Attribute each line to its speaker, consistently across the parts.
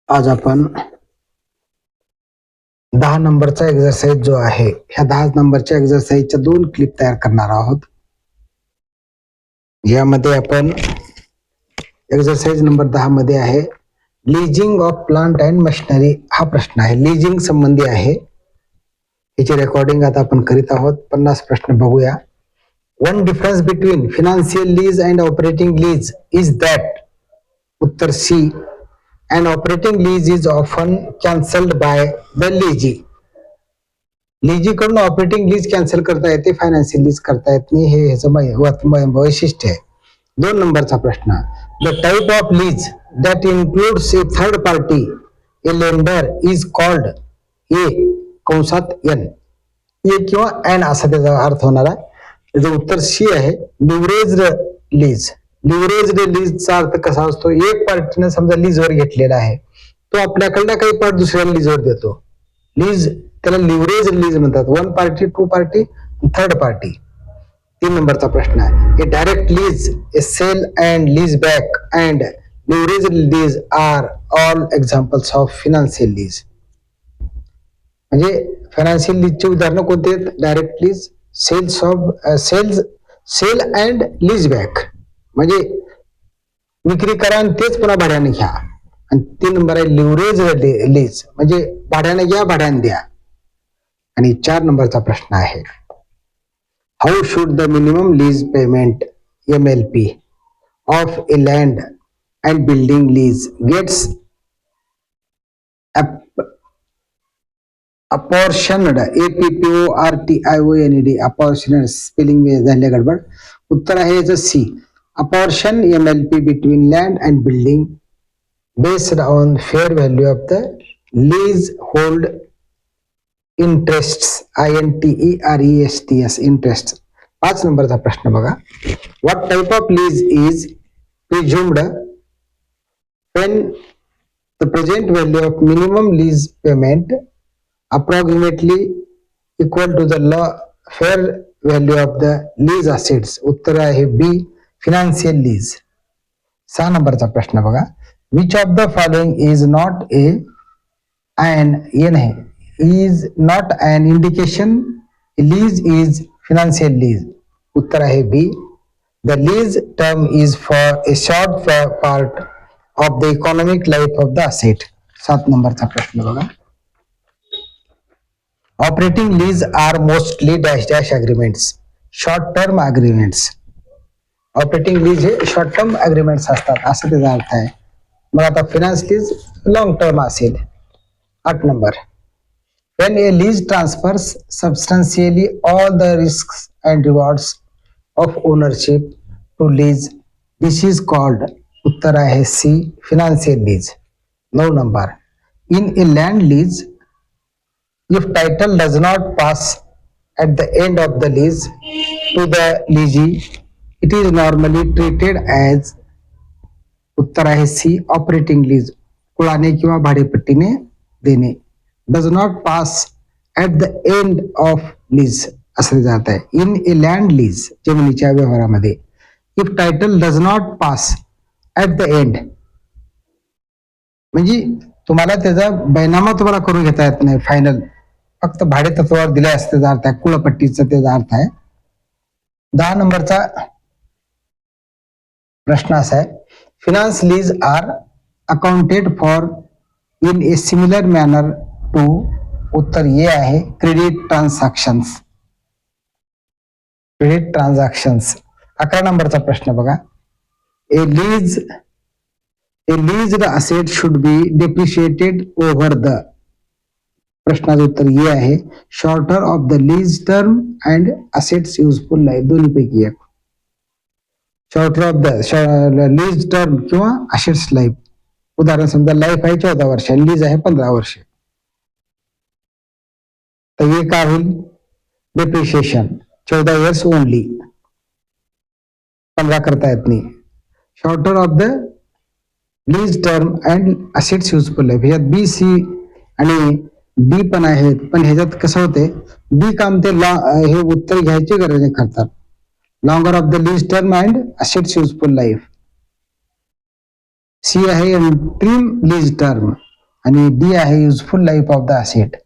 Speaker 1: आज आपण 10 नंबरचा एक्सरसाइज जो आहे ह्या 10 नंबरच्या एक्सरसाइजच्या 2 क्लिप तयार करणार आहोत. यामध्ये आपण एक्सरसाइज नंबर 10 मध्ये आहे leasing of plant and machinery हा प्रश्न आहे. लीजिंग संबंधी आहे. याची रेकॉर्डिंग आता आपण करीत आहोत. 50 प्रश्न बघूया. One difference between financial lease and operating lease is that. उत्तर C. An operating lease is often cancelled by the lessee. Lessee कडून ऑपरेटिंग लीज कॅन्सल करता येते, फायनान्शियल लीज करता येत नाही. हे ह्याचं वैशिष्ट्य आहे. 2 नंबरचा प्रश्न. The type of lease that includes A third party A lender is called a कंसात एन. ए किंवा एन असा त्याचा अर्थ होणार आहे. त्याचं उत्तर सी आहे. Leveraged lease. लिव्हरेज्ड लीजचा अर्थ कसा असतो? एक पार्टीने समजा लीजवर घेतलेला आहे, तो आपल्याकडला काही पार्ट दुसऱ्याला लीजवर देतो. लीज त्याला लिव्हरेज लीज म्हणतात. One party, two party, third party. 3 नंबरचा प्रश्न आहे. A direct lease, a sale and lease back and leverage lease are all examples of financial lease. म्हणजे फायनान्शियल लीजचे उदाहरण कोणते आहेत? Direct lease, sale and lease back म्हणजे विक्री करा आणि तेच पुन्हा भाड्याने घ्या. आणि 3 नंबर आहे लिव्हरेज लीज म्हणजे भाड्याने घ्या, भाड्याने द्या. आणि 4 नंबरचा प्रश्न आहे. How should the minimum lease payment MLP of a land and building lease gets apportioned APPORTIONED apportioned spelling झाले गडबड. उत्तर आहे याचं C. Apportion MLP between land and building based on fair value of the leasehold interests. INTERESTS interests. 5 नंबरचा प्रश्न बघा. What type of lease is presumed when the present value of minimum lease payment approximately equal to the fair value of the lease assets. उत्तर आहे बी. Financial lease. 6 नंबरचा प्रश्न बघा. Which of the following is not is not an indication lease is financial lease. उत्तर आहे B. The lease term is for a short part of the economic life of the asset. 7 नंबरचा प्रश्न बघा. Operating lease are mostly dash dash agreements. Short term agreements. Operating lease हे short term agreements असतात असं त्याचा अर्थ आहे. मग आता फिनान्स लीज लॉंग टर्म असेल. 8 number. when a lease transfers substantially all the risks and rewards of ownership to lease, this is called. उत्तर आहे C. Financial lease. 9 number. in a land lease, if title does not pass at the end of the lease to the leasee, it is normally treated as. उत्तर आहे C. Operating lease. कुळाने किंवा भाडेपट्टीने देणे. Does not pass at the end of lease असं जात आहे. In A land lease जमिनीच्या व्यवहारामध्ये if title does not pass at the end म्हणजे तुम्हाला त्याचा बैनामा तुम्हाला करून घेता येत नाही. फायनल फक्त भाडे तत्वावर दिले असते त्याचा अर्थ आहे. कुळपट्टीचा त्याचा अर्थ आहे. 10 नंबरचा प्रश्न असा आहे. Finance lease are accounted for in a similar manner to. उत्तर ए आहे क्रेडिट ट्रान्झॅक्शन्स. Credit transactions. 11 नंबरचा प्रश्न बघा. A leased asset should be depreciated over the. प्रश्नाचं उत्तर ए आहे. Shorter of the lease term and assets useful life दोन्हीपैकी एक. Shorter of the lease term किंवा असेट्स लाईफ. उदाहरण समजा लाईफ आहे 14 वर्ष आणि लीज आहे 15 वर्ष. तर हे काय होईल? डेप्रिशिएशन. 14 years only. 15 करता येत नाही. Shorter of the lease term and assets useful life. ह्यात बी, सी आणि डी पण आहेत. पण ह्याच्यात कसं होते बी काम ते हे उत्तर घ्यायची गरज नाही करतात. Longer of the lease term and assets useful life. C आहे ट्रिम लीज टर्म. आणि डी आहे useful life of the asset.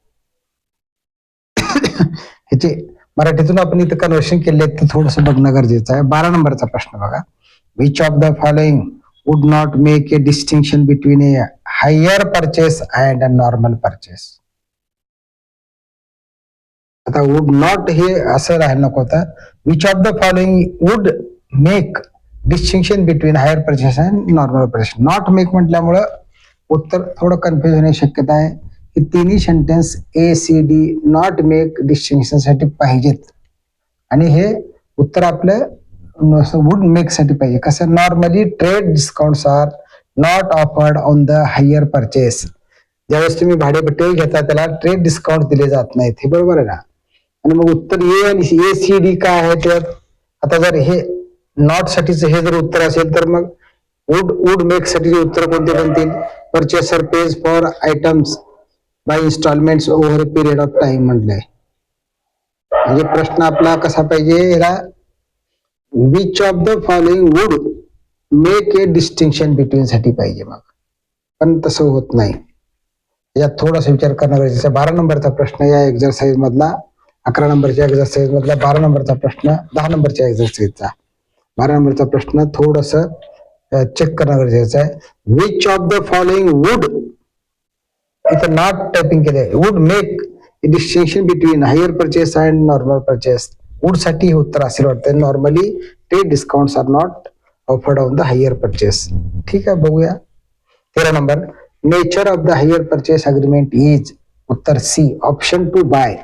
Speaker 1: ह्याचे मराठीतून आपण इथं कन्वर्शन केले ते थोडंसं बघणं गरजेचं आहे. 12 नंबरचा प्रश्न बघा. Which of the following would not make a distinction between a hire purchase and a normal purchase. आता वुड नॉट हे असं राहायला नको होता. Which of the following would make distinction between hire purchase and normal purchase. Not make म्हटल्यामुळं उत्तर थोडं confuse होण्याची शक्यता आहे. हे तिन्ही sentence A C D not make distinction साठी पाहिजेत आणि हे उत्तर आपलं वुड मेक साठी पाहिजे. कसं normally trade discounts are not offered on the hire purchase. ज्यावेळेस तुम्ही भाडेपट्टी घेता त्याला ट्रेड डिस्काउंट दिले जात नाहीत, हे बरोबर आहे ना. आणि मग उत्तर ए आणि ए सी डी काय आहे त्यात. आता जर हे नॉट साठीच हे जर उत्तर असेल तर मग वुड मेक साठी उत्तर कोणते बनतील. Purchaser pays for items by instalments over a period of time म्हटलंय. म्हणजे प्रश्न आपला कसा पाहिजे याला which of the following would make a distinction between साठी पाहिजे. मग पण तसं होत नाही. यात थोडासा विचार करणं गरजेचं आहे. 12 नंबरचा प्रश्न या एक्झरसाइज मधला, 11 नंबरच्या एक्झरसाइज मधला 12 नंबरचा प्रश्न 10 नंबरच्या एक्झरसाइजचा 12 नंबरचा प्रश्न थोडस चेक करणं गरजेचं आहे. Which of the following would, इथं नॉट टायपिंग केलंय, would make a distinction between hire purchase and normal purchase. Would साठी हे उत्तर असेल वाटतं. Normally trade discounts are not offered on the hire purchase. ठीक आहे, बघूया. 13 नंबर. Nature of the hire purchase agreement is, उत्तर सी ऑप्शन 2 बाय.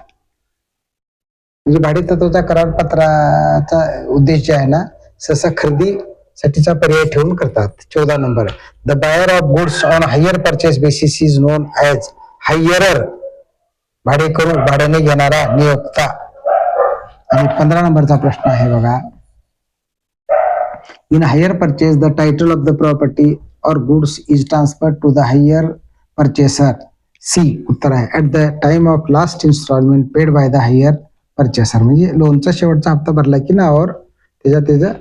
Speaker 1: म्हणजे भाडेतत्वाच्या करारपत्राचा उद्देश जे आहे ना सहसा खरेदी साठीचा पर्याय ठेवून करतात. 14 नंबर. The buyer of goods on hire purchase basis is known as hirer. भाड्याने घेणारा नियोक्ता. आणि 15 नंबरचा प्रश्न आहे बघा. In hire purchase the title of the property or goods is transferred to the hire purchaser. C उत्तर आहे. At the time of last instalment paid by the hire purchaser. म्हणजे लोनचा शेवटचा हप्ता भरला की नावावर त्याच्या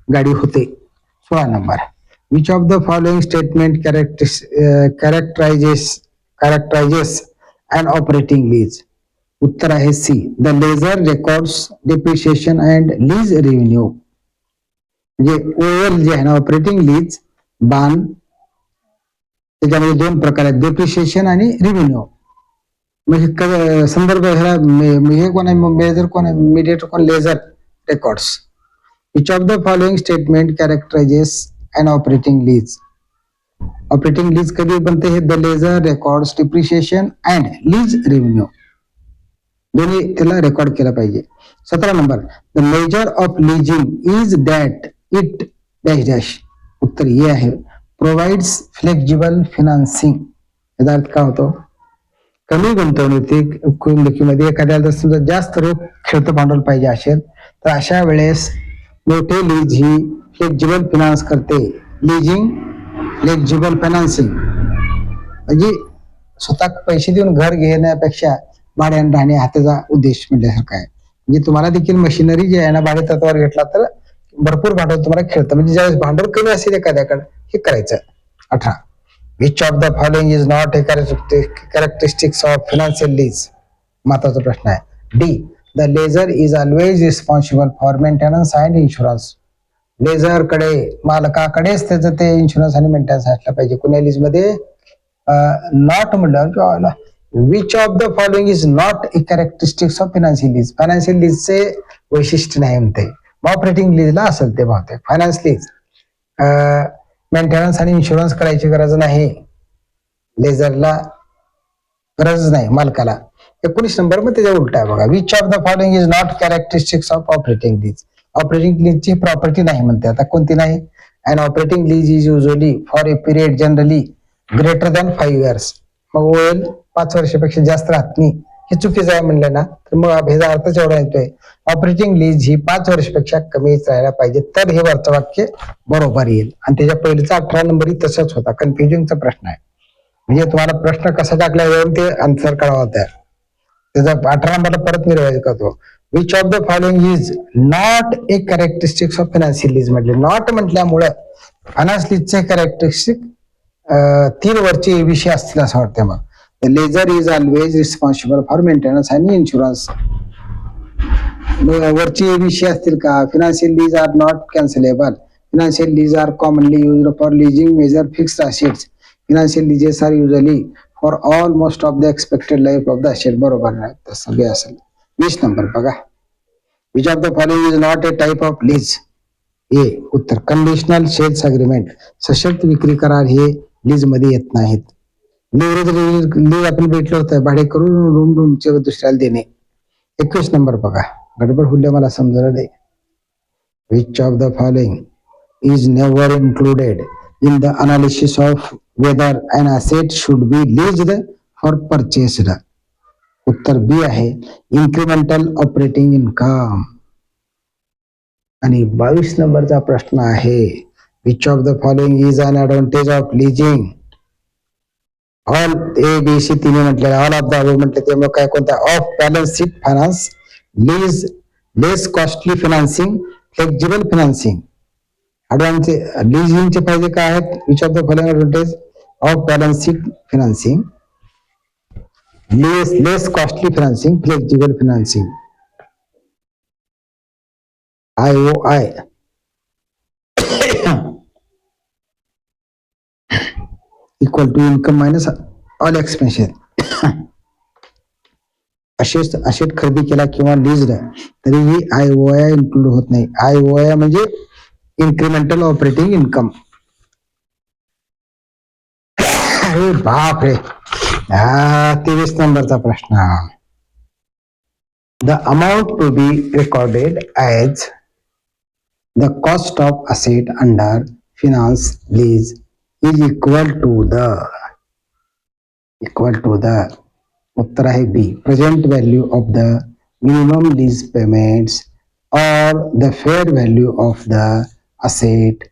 Speaker 1: गाडी होते. 16 नंबर. Which of the following statement characterises and operating lease. उत्तर आहे C. The lessor records depreciation and lease revenue. म्हणजे ओव्हर जे आहे ना ऑपरेटिंग लीज बांध, त्याच्यामध्ये 2 प्रकार आहेत, डेप्रिशिएशन आणि रेव्हेन्यू. म्हणजे संदर्भ ह्याला हे कोण आहे, मेजर कोण आहे, मीडिएटर कोण, lessor records. Which of the following statement characterises and operating lease. Operating lease कधी बनते, हे the lessor records depreciation and lease revenue, दोन्ही त्याला रेकॉर्ड केला पाहिजे. 17 नंबर. The major of leasing is that it dash dash. उत्तर हे आहे. Provides flexible financing. याचा अर्थ काय होतो, कमी गुंतवणुकीमध्ये एखाद्याला समजा जास्त रोख खेळतं भांडवल पाहिजे असेल तर अशा वेळेस मोठे लीज ही फ्लेक्झिबल फिनान्स करते. लिजिंग फ्लेक्झिबल फायनान्सिंग म्हणजे स्वतः पैसे देऊन घर घेण्यापेक्षा भाड्याने राहणे हा त्याचा उद्देश म्हटल्यासारखा आहे. म्हणजे तुम्हाला देखील मशिनरी जे आहे ना भाडे तत्वावर घेतला तर भरपूर भांडवल तुम्हाला खेळतं. म्हणजे ज्यावेळेस भांडवल कमी असेल एखाद्याकडे हे करायचं. 18. Which of the following is not a characteristics of financial lease. महत्वाचा प्रश्न आहे. D. The lessor is always responsible for maintenance and insurance. Lessor कडे, मालकाकडेच त्याचं ते इन्शुरन्स आणि मेंटेनन्स असला पाहिजे. कुण्या लीज मध्ये नॉट म्हटलं. Which of the following is not a characteristics of financial lease. Financial लीजचे वैशिष्ट्य नाही म्हणते. ऑपरेटिंग लीजला असेल ते बहुतेक. फायनान्स लीज मेंटेनन्स आणि इन्शुरन्स करायची गरज नाही, लेजरला गरज नाही मालकाला. 19 नंबर मध्ये त्याच्या उलट आहे बघा. Which of the following is not characteristics of operating lease. Operating लीजची प्रॉपर्टी नाही म्हणते. आता कोणती नाही. And operating lease is usually for a period generally greater than 5 years. मग ओएल 5 वर्षापेक्षा जास्त राहत नाही, हे चुकीचं आहे म्हणलं ना, तर मग ह्याचा अर्थच एवढा येतोय. ऑपरेटिंग लीज ही 5 वर्षापेक्षा कमीच राहायला पाहिजे तर हे वरचं वाक्य बरोबर येईल. आणि त्याच्या पहिलेचा 18 नंबरही तसंच होता. कन्फ्युजनचा प्रश्न आहे. म्हणजे तुम्हाला प्रश्न कसा टाकला यावरून ते आन्सर करावा त्याचा 18 नंबरला परत मी रिवाइज करतो. Which of the following is not a characteristics of financial lease म्हटले. नॉट म्हटल्यामुळे फायनान्स लीजचे कॅरेक्टरिस्टिक तीन वरचे विषय असतील असं वाटतं. मग the lessor is always responsible for maintenance आणि इन्शुरन्स. वरचे विषय असतील का? Financial lease are not cancellable. Financial lease are commonly used for leasing major fixed assets. Financial leases are usually for almost of the expected life of the asset. बरोबर नाही तसं B असेल. 20 नंबर बघा. Which of the following is not a type of lease? A उत्तर conditional cells agreement. सशर्त विक्री करार हे लीज मध्ये येत नाहीत. लीज आपण भेटलं होतं भाडे करून रूमचे दुसऱ्याला देणे. 21 नंबर बघा. गडबड हुल्ले मला समजलं नाही. Which of the following is never included in the analysis of whether an asset should be leased or purchased? उत्तर बी आहे इन्क्रिमेंटल ऑपरेटिंग इन्कम. आणि 22 नंबरचा प्रश्न आहे which of the following is an advantage of leasing? All A B C तिने म्हटलेलं, all of the above म्हटलं त्यामुळे काय कोणता? Off balance sheet finance, lease, less costly financing, flexible financing. लिजिंगचे फायदे काय आहेत? Which of the following advantage of balance sheet financing, less costly financing, flexible financing. IOI equal to income minus all expenses. Asset खरेदी केला किंवा lease तरीही IOI include होत नाही. IOI म्हणजे इन्क्रिमेंटल ऑपरेटिंग इन्कम. बाप रे. 23 नंबरचा प्रश्न. The amount to be recorded as the cost of asset under finance lease is equal to the उत्तर आहे बी present value of the minimum lease payments or the fair value of the asset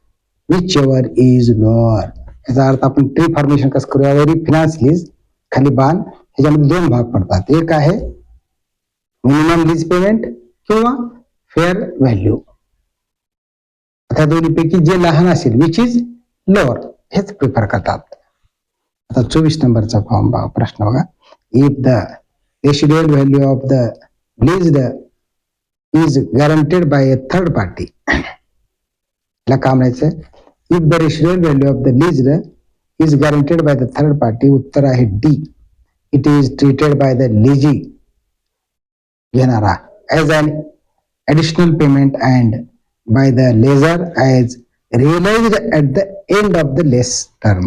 Speaker 1: whichever is lower. याचा अर्थ आपण tree formation कसं करूया? वरी finance lease खाली बाण, ह्याच्यामध्ये दोन भाग पडतात. एक आहे मिनिमम लीज पेमेंट किंवा फेअर व्हॅल्यू. आता दोन्हीपैकी जे लहान असेल विच इज लोअर हेच प्रिफर करतात. आता 24 नंबरचा प्रश्न बघा. If the residual value of the leased is guaranteed by a third party. ला काम म्हणायचं if the residual value of the leased is guaranteed by the third party. उत्तर आहे D. It is treated by the lessee घेणारा as an additional payment and by the lessor as realized at the end of the lease term.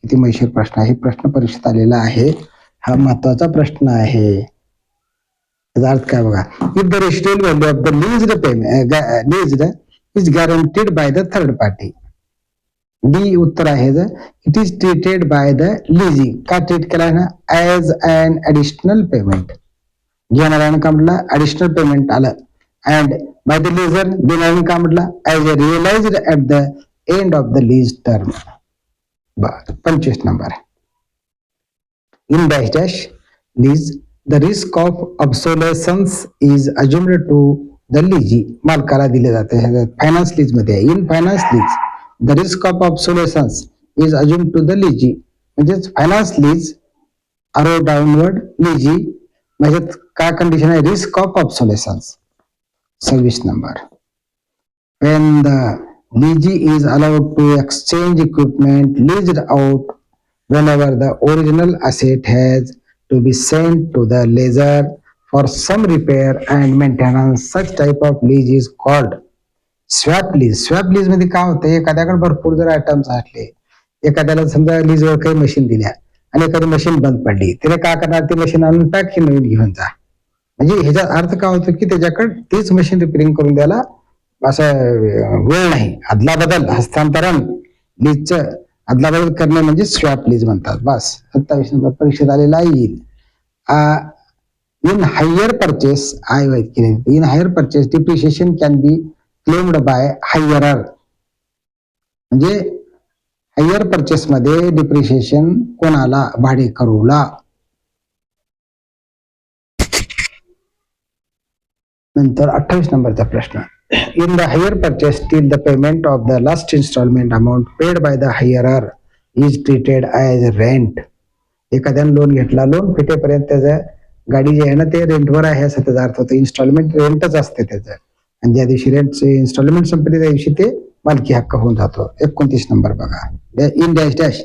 Speaker 1: किती मैशीर प्रश्न आहे. प्रश्न परीक्षेत आलेला आहे. हा महत्वाचा प्रश्न आहे. याचा अर्थ काय बघा. If the residual value of the leased is guaranteed by the third party. D उत्तर आहे it is treated by the lessee. का ट्रीट केला ना? As an additional payment. घेणाऱ्यानं का म्हटलं? ॲडिशनल पेमेंट आलं. and by the lessor देणाऱ्याने का म्हटलं? as a realized at the end of the lease term. 25 number. in dash dash lease the risk of obsolescence is assumed to the leasee. मालकाला दिले जाते. फायनान्स लीज मध्ये आहे. In finance lease the risk of obsolescence is assumed to the leasee. म्हणजेच finance lease arrow downward leasee म्हणजे काय condition आहे? Risk of obsolescence. 26 number. When the lessee is allowed to exchange equipment leased out whenever the original asset has to be sent to the lessor for some repair and maintenance, such type of lease is called swap lease. Swap lease मध्ये काय होतं? एखाद्याकडे भरपूर जर items असले, एखाद्याला समजा लीजवर काही मशीन दिल्या आणि एखादी मशीन बंद पडली, त्याने काय करणार? ती मशीन आणून टाक की नवीन घेऊन जा. म्हणजे ह्याचा अर्थ काय होतो की त्याच्याकडे तीच मशीन रिपेअरिंग करून द्यायला असं वेळ नाही. अदलाबदल हस्तांतरण लीजचं अदलाबदल करणे म्हणजे स्वॅप लीज म्हणतात. बस 27 नंबर परीक्षेत आलेला येईल. In hire purchase in hire purchase depreciation can be claimed by hirer. म्हणजे हायर परचेस मध्ये डिप्रिशिएशन कोणाला? भाडेकरूला. नंतर 28 नंबरचा प्रश्न. In the hire purchase till the payment of the last instalment amount paid by the hirer is treated as rent. एखाद्यानं loan घेतला, loan फिटेपर्यंत त्याचं गाडी जी आहे ना ते रेंटवर आहे असं त्याचा अर्थ होतो. इन्स्टॉलमेंट रेंटच असते त्याचं, आणि ज्या दिवशी रेंटचे इन्स्टॉलमेंट संपली त्या दिवशी ते मालकी हक्क होऊन जातो. 29 नंबर बघा. In dash dash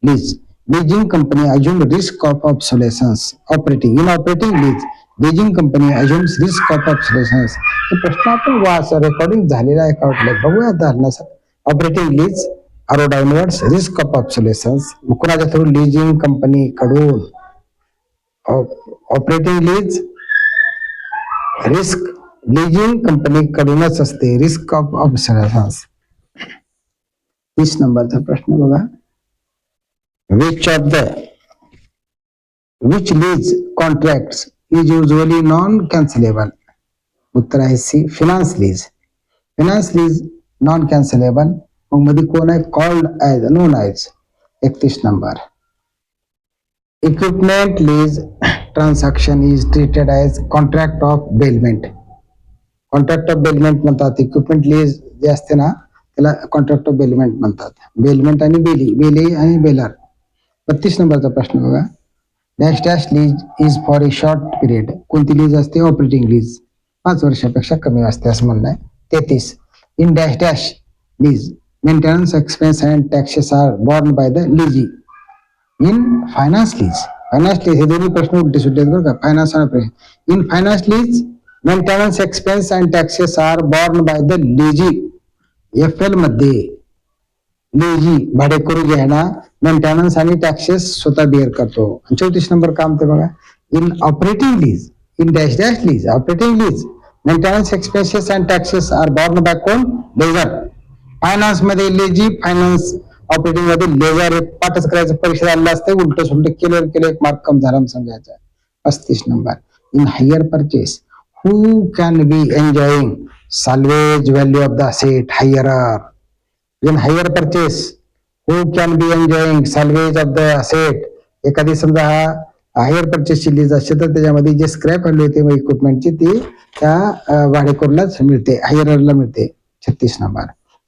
Speaker 1: lease, leasing company assume risk of obsolescence operating in operating lease, leasing company assumes risk of obsolescence. हे प्रश्न आपण रेकॉर्डिंग झालेला आहे का वाटलं बघूया आता. Operating lease arrow downwards risk of obsolescence, कुणाच्या थ्रू? लीजिंग कंपनी कडून. Operating lease risk leasing company कडूनच असते, रिस्क ऑफ ऑब्सोलेसन्स. 30 नंबरचा प्रश्न बघा. Which lease contracts is usually non cancellable? उत्तर आहे C, finance lease. Finance lease non cancellable. मग मध्ये कोण आहे? Called as, known as. 31 number. Equipment lease transaction is treated as contract of bailment. Contract of bailment म्हणतात. Equipment lease जे असते ना त्याला कॉन्ट्रॅक्ट ऑफ बेलमेंट म्हणतात. बेलमेंट आणि बेली आणि बेलर. 32 नंबरचा प्रश्न बघा. Dash dash lease is for a short period. कोणती लीज असते? Operating lease. 5 वर्षापेक्षा कमी असते असं म्हणणं आहे. 33. In dash dash lease maintenance expense and taxes are borne by the lessee. In finance lease, finance lease हे दोन्ही प्रश्न उलटे सुलटे आहेत बरं का. फायनान्स आणि in finance lease maintenance expense and taxes are borne by the lessee. FL मध्ये लीजी भाडेकरू जे आहे ना मेंटेनन्स आणि टॅक्सेस स्वतः बेअर करतो. 34 नंबर काम ते बघा. In operating lease, in dash dash lease operating lease maintenance expenses and taxes are borne by कोण? लेजर. फायनान्स मध्ये लेजी, फायनान्स ऑपरेटिंग मध्ये लेजर. पाठच करायचं, परीक्षा आलेलं असते. उलट सुलट केलं एक मार्क कम झाला समजायचा. 35 number. In hire purchase who can be enjoying salvage value of the asset higher. In higher purchase who can be enjoying salvage of the asset. एखादी समजा हायर परचेस ची लीज असते तर त्याच्यामध्ये जे स्क्रॅप व्हॅल्यू येते इक्विपमेंटची ती त्या भाडेकरूलाच मिळते, हायररला मिळते. 36 number.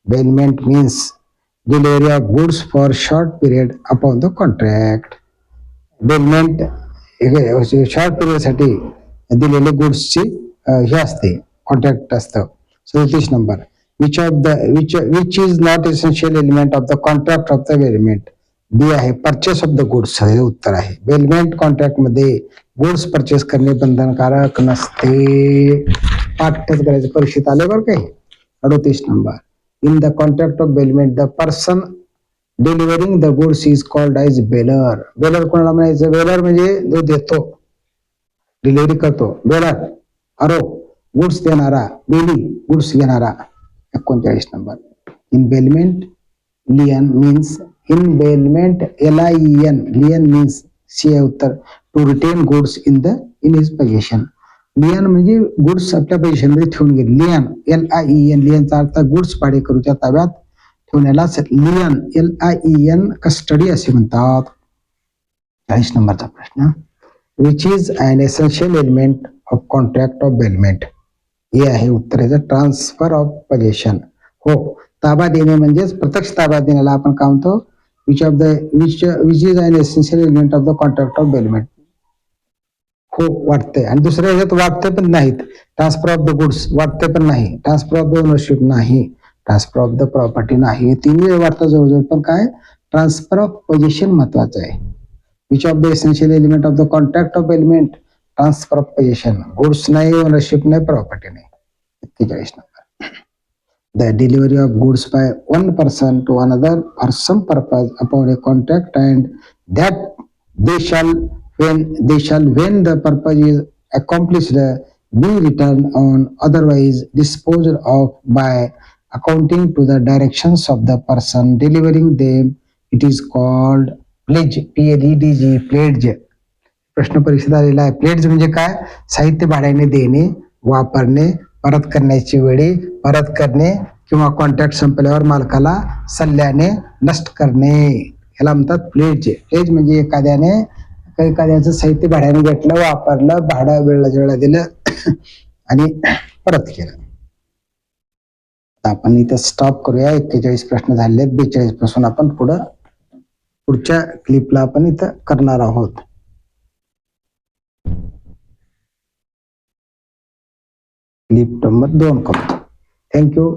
Speaker 1: Bailment means delivery of goods for short period upon the contract. Bailment short period साठी दिलेले गुड्सची हे असते, कॉन्ट्रॅक्ट असतं. 37 number. Which is not essential element of the contract of the bailment. B आहे परचेस ऑफ द गुड्स, हे उत्तर आहे. बेलमेंट कॉन्ट्रॅक्ट मध्ये गुड्स परचेस करणे बंधनकारक नसते. पाठच करायचं, परीक्षेत आले बरं काही. 38 number. In the contract of bailment the person delivering the goods is called as bailor. Bailor कोणाला म्हणायचं? बेलर म्हणजे जो देतो, डिलिव्हरी करतो. बेलर. अरो गुड्स देणारा, बेली गुड्स घेणारा. 39 number. In bailment lien means, in bailment LIEN lien means C आहे उत्तर, to retain goods in his position. Lien म्हणजे गुड्स आपल्या पोझिशन मध्ये ठेवून घे. लियन LIEN लियनचा अर्थ गुड्स भाडेकरूच्या ताब्यात ठेवण्यालाच लियन LIEN कस्टडी असे म्हणतात. 40 नंबरचा प्रश्न. Which is an essential element of contract of bailment. हे आहे उत्तराचं ट्रान्सफर ऑफ पोझिशन. हो, ताबा देणे म्हणजेच प्रत्यक्ष ताबा देण्याला आपण काय म्हणतो? Which is an essential element of the contract of bailment. हो वाटतंय. आणि दुसऱ्या ह्याच्यात वाटते पण नाहीत. ट्रान्सफर ऑफ द गुड्स वाटते पण नाही, ट्रान्सफर ऑफ द ओनरशिप नाही, ट्रान्सफर ऑफ द प्रॉपर्टी नाही. तिन्ही वाटतं जवळजवळ, पण काय ट्रान्सफर ऑफ पोझिशन महत्वाचं आहे. Which of the essential element of the contract of bailment. Transfer of position. Goods नाही, ओनरशिप नाही, प्रॉपर्टी नाही. 41 number. The delivery of goods by one person to another for some purpose upon a contract, and that they shall when the purpose is accomplished be returned on, otherwise disposed of by accounting to the directions of the person delivering them. It is called pledge. PLEDGE pledge. प्रश्न परीक्षेत आलेला आहे. प्लेड्स म्हणजे काय? साहित्य भाड्याने देणे, वापरणे, परत करण्याची वेळी परत करणे किंवा कॉन्ट्रॅक्ट संपल्यावर मालकाला सल्ल्याने नष्ट करणे, ह्याला म्हणतात प्लेज. प्लेज म्हणजे एखाद्याचं साहित्य भाड्याने घेतलं, वापरलं, भाडं वेळेला दिलं आणि परत केलं. आपण इथं स्टॉप करूया. 41 प्रश्न झाले. 42 पासून आपण पुढं पुढच्या क्लिपला आपण इथं करणार आहोत. क्लिप नंबर 2 करतो. थँक्यू.